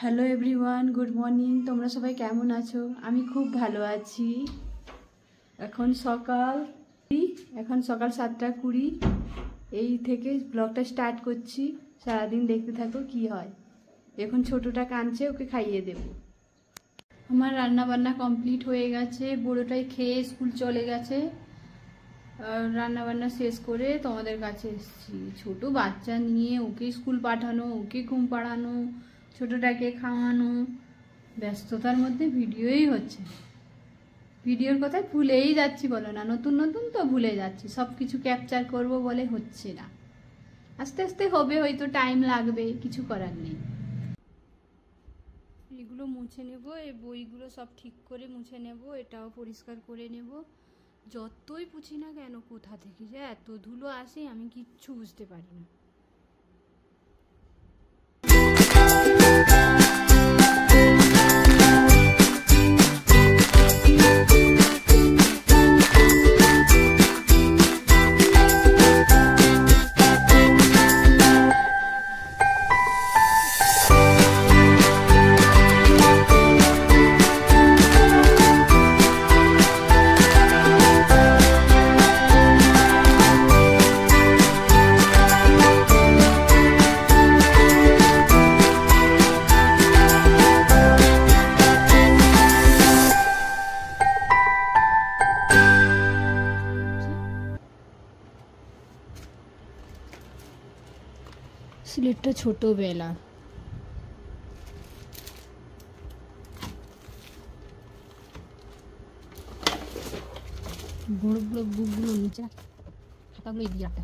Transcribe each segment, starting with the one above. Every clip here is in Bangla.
Hello everyone, good morning. তোমরা সবাই কেমন আছো? আমি খুব ভালো আছি। এখন সকাল 7:20 এই থেকে ব্লগটা স্টার্ট করছি। সারাদিন দেখতে থাকো কি হয়। এখন ছোটোটা কাঁদছে, ওকে খাইয়ে দেব। আমার রান্না বান্না কমপ্লিট হয়ে গেছে। বুড়োটাই খেয়ে স্কুল চলে গেছে। রান্না বান্না শেষ করে তোমাদের কাছে এসেছি। ছোট বাচ্চা নিয়ে ওকে স্কুল পাঠানো, ওকে ঘুম পাড়ানো, ছোটটাকে খাওয়ানো, ব্যস্ততার মধ্যে ভিডিওই হচ্ছে। ভিডিওর কথা ভুলেই যাচ্ছি, বলো না? নতুন নতুন তো ভুলে যাচ্ছি, সব কিছু ক্যাপচার করব বলে হচ্ছে না। আস্তে আস্তে হবে, হয়তো টাইম লাগবে, কিছু করার নেই। এগুলো মুছে নেব, এই বইগুলো সব ঠিক করে মুছে নেব, এটাও পরিষ্কার করে নেব। যতই পুছি না কেন, কোথা থেকে যে এত ধুলো আসে আমি কিচ্ছু বুঝতে পারি না। সিলেটটা ছোটবেলা। বড় বড় বুকগুলো নিচে খাতাগুলো এগিয়ে রাখতে।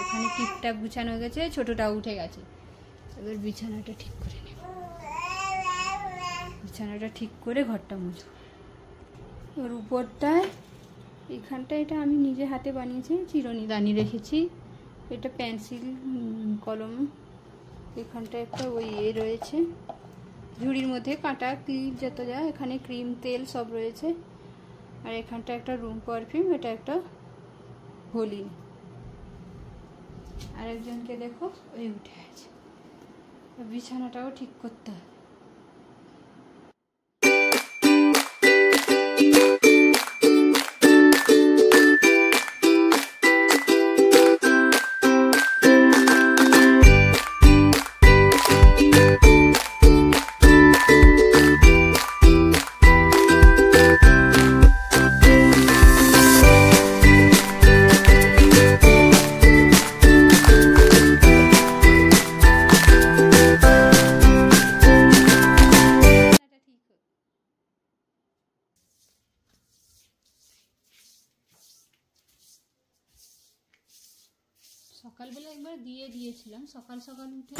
এখানে টিপটাপ গুছানো হয়ে গেছে, ছোটটা উঠে গেছে। এবার বিছানাটা ঠিক করে নেব। বিছানাটা ঠিক করে ঘরটা মুছব। ওর উপরটায় এখানটা এটা আমি নিজে হাতে বানিয়েছি, চিরুনিদানি রেখেছি। এটা পেন্সিল কলম। এখানটা একটা ওই রয়েছে ঝুড়ির মধ্যে কাঁটা ক্লিপ যত যা, এখানে ক্রিম তেল সব রয়েছে। আর এখানটা একটা রুম পারফিউম, এটা একটা হোলি। আরেকজনকে দেখো ওই উঠে আছে। বিছানাটাও ঠিক করতে হবে। সকালবেলা একবার দিয়ে দিয়েছিলাম, সকাল সকাল উঠে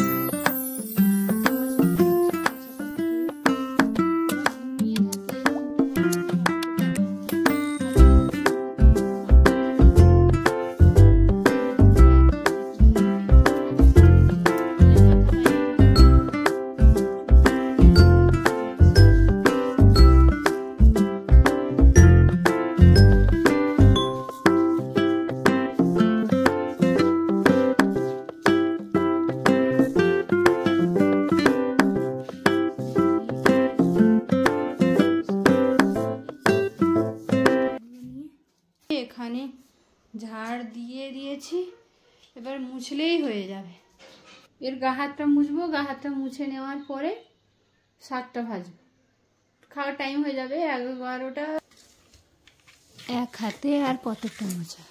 এবার মুছলেই হয়ে যাবে। এর গা হাতটা মুছবো, গা হাতটা মুছে নেওয়ার পরে শাকটা ভাজবো। খাওয়ার টাইম হয়ে যাবে 11টা। এক হাতে আর কতটা মোছা।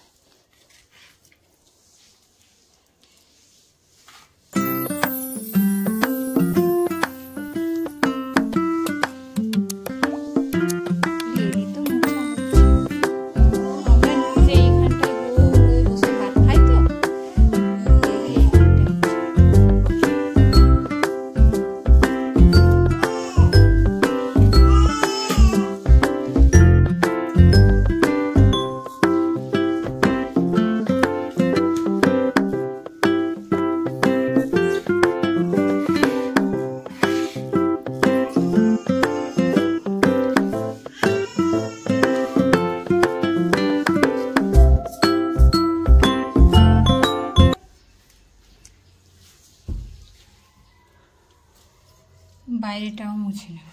বাইরেটাও মুছে নেব।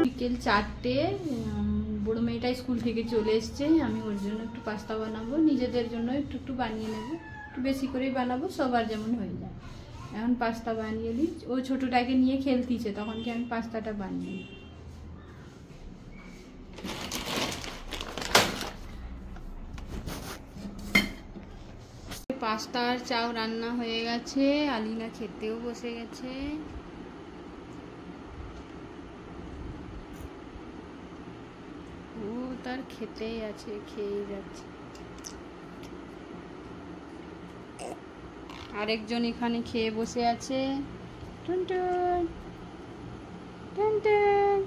বিকেল 4টে, বড় মেয়েটা স্কুল থেকে চলে এসছে। আমি ওর জন্য একটু পাস্তা বানাবো, নিজেদের জন্য একটু একটু বানিয়ে নেব, একটু বেশি করেই বানাবো, সবার যেমন হয়ে যায়। এখন পাস্তা বানিয়ে দিই। ও ছোটটাকে নিয়ে খেলতিছে, তখন কি আমি পাস্তাটা বানিয়ে দিই। পাস্তা আর চাও রান্না হয়ে গেছে, আলিনা খেতেও বসে গেছে। ও তার খেতেই আছে, খেয়ে যাচ্ছে। আরেকজন এখানে খেয়ে বসে আছে। টুনটুন টুনটুন।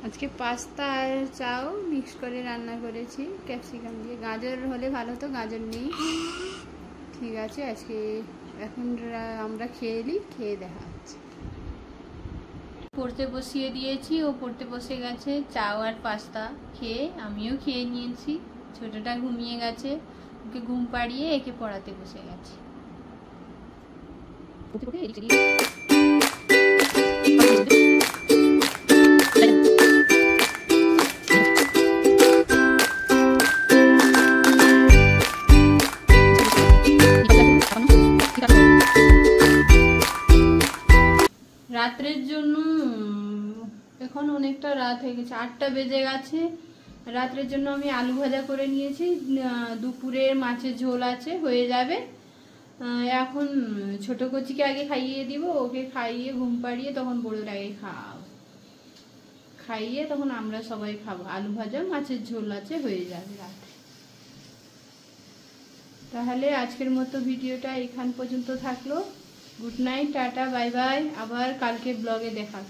আজকে পাস্তা আর চাও মিক্স করে রান্না করেছি ক্যাপসিকাম দিয়ে। গাজর হলে ভালো, তো গাজর নেই। ঠিক আছে, আজকে এখন আমরা খেয়ে নিই, খেয়ে দেখা হচ্ছে। পড়তে বসিয়ে দিয়েছি, ও পড়তে বসে গেছে। চাও আর পাস্তা খেয়ে আমিও খেয়ে নিয়েছি। ছোটটা ঘুমিয়ে গেছে, ওকে ঘুম পাড়িয়ে একে পড়াতে বসে গেছে। রাত্রের জন্য এখন অনেকটা রাত হয়ে গেছে, 8টা বেজে গেছে। রাত্রের জন্য আমি আলু ভাজা করে নিয়েছি, দুপুরের মাছের ঝোল আছে, হয়ে যাবে। এখন ছোট কচিকে আগে খাইয়ে দিব, ওকে খাইয়ে ঘুম পাড়িয়ে তখন বড়টাকে খাইয়ে তখন আমরা সবাই খাবো। আলু ভাজা মাছের ঝোল আছে, হয়ে যাবে রাতে। তাহলে আজকের মতো ভিডিওটা এখান পর্যন্ত থাকলো। Good night, tata, bye bye. আবার কালকে ব্লগে দেখা।